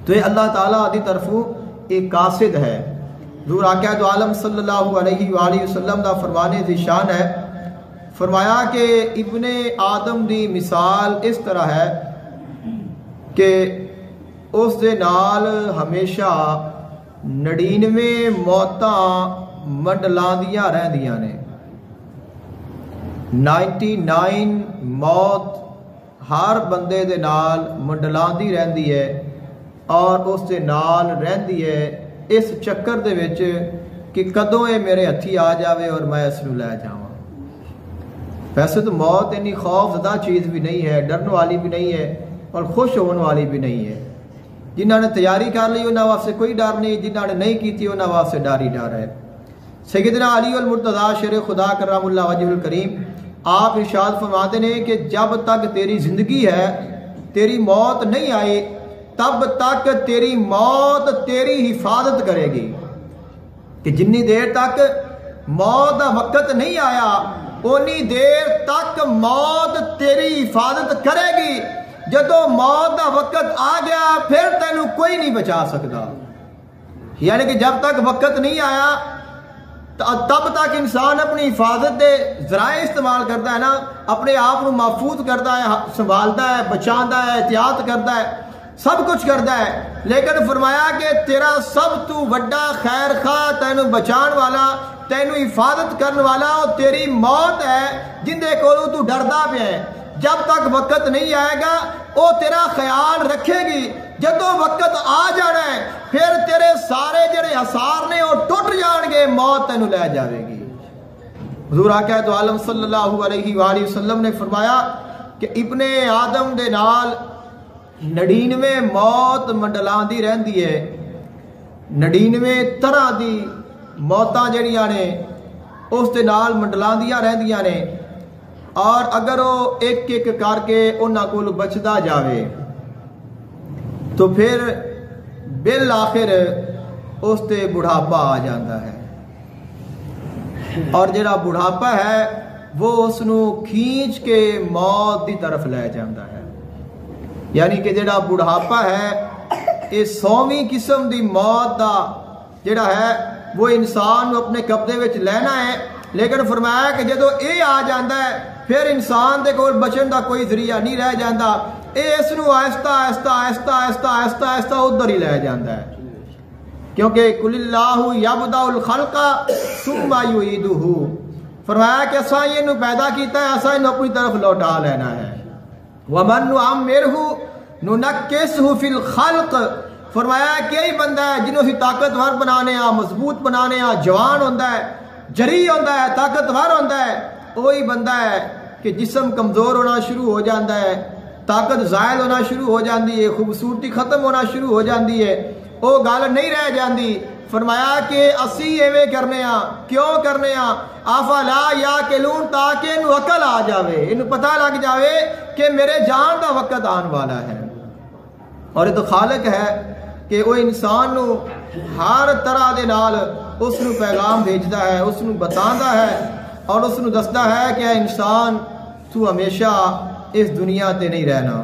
तो ये अल्लाह ताला दी तरफों एक कासिद है। हुज़ूर आक़ा दो आलम सल्लल्लाहु अलैहि वसल्लम दा फरमाने दी शान है, फरमाया कि इब्ने आदम दी मिसाल इस तरह है कि उस दे नाल हमेशा 99 मौतां मंडलांदियां रहंदियां ने। 99 मौत हर बंदे दे नाल मंडलांदी रहंदी है और उस दे नाल रहंदी है इस चक्कर दे विच कि कदों ये मेरे हथी आ जावे और मैं इसनूं लै जावां। वैसे तो मौत इन्नी खौफजदा चीज़ भी नहीं है, डरने वाली भी नहीं है और खुश होने वाली भी नहीं है। जिन्होंने तैयारी कर ली उन्होंने वास्ते कोई डर नहीं, जिन्होंने नहीं की उन्होंने वास्ते डर ही डर है। सैयदना अली अल मुर्तज़ा शेर खुदा करमुल्लाह वजहुल करीम आप इरशाद फरमाते हैं कि जब तक तेरी जिंदगी है, तेरी मौत नहीं आई, तब तक तेरी मौत तेरी हिफाजत करेगी। कि जिन्नी देर तक मौत का वक्त नहीं आया उन्नी देर तक मौत तेरी हिफाजत करेगी। जदों मौत का वक्त आ गया फिर तेनू कोई नहीं बचा सकता। यानी कि जब तक वक्त नहीं आया तब तक इंसान अपनी हिफाजत के जराए इस्तेमाल करता है ना, अपने आप को महफूज करता है, संभालता है, बचाता है, एहतियात करता है, सब कुछ करता है। लेकिन फरमाया कि तेरा सब तू वड्डा खैर खा, तेनू बचाने वाला, तेनू हिफाजत करने वाला और तेरी मौत है जिंदे कोलों तू डरदा पे है। जब तक वक्त नहीं आएगा वो तेरा ख्याल रखेगी। जदों वक्त आ जाना है फिर तेरे सारे जेड़े असार ने वो टुट जाएंगे, मौत तेनू लै जाएगी। हुज़ूर आक़ा दो आलम सल्लल्लाहु अलैहि वसल्लम ने फरमाया कि इब्ने आदम दे नाल 99 मौत मंडलांदी रहंदी है। 99 तरह दी मौतां जड़ियां ने उस दे नाल मंडलांदियां रहंदियां ने और अगर वो एक एक करके उन्हां कोल बचदा जावे तो फिर बिल आखिर उस ते बुढ़ापा आ जाता है और जिहड़ा बुढ़ापा है वो उसनूं खींच के मौत की तरफ लै जाता है। यानी कि जिहड़ा बुढ़ापा है ये 100वीं किस्म की मौत का जिहड़ा है वो इंसान अपने कब्जे विच लैना है। लेकिन फरमाया कि जदों ये आ जाता है फिर इंसान दे कोल बचन का कोई जरिया नहीं रह जाता। इसनूं आहिस्ता आहिस्ता आहिस्ता आहिस्ता आहिस्ता आहिस्ता उधर ही लै जाता है, क्योंकि कुलिल्लाहु यब्दउल खल्का सुम्मा युईदुहु। फरमाया कि असां इहनूं पैदा कीता है, असां इहनूं अपनी तरफ लौटा लेना है। वमन नुअम्मिरहु नुनक्किसहु फिल खल्क। फरमाया कि यही बंदा है जिन्हों असीं ताकतवर बनाने आ, मजबूत बनाने आ, जवान होंदा है, जरी होंदा है, ताकतवर होंदा है। वही बंदा है कि जिस्म कमजोर होना शुरू हो जाता है, ताकत ज़ायल होना शुरू हो जाती है, खूबसूरती खत्म होना शुरू हो जाती है, वो गल नहीं रह जाती। फरमाया कि असी एवें करने आ, क्यों करने आ? आफला या किलून, ताकि इनू अकल आ जाए, इनू पता लग जाए कि मेरे जान का वक्त आने वाला है। और ये तो खालिक है कि वो इंसान नू हर तरह के नाल उसनू पैगाम भेजता है, उसनू बताता है और उसनू दसदा है कि इंसान तू हमेशा इस दुनिया ते नहीं रहना।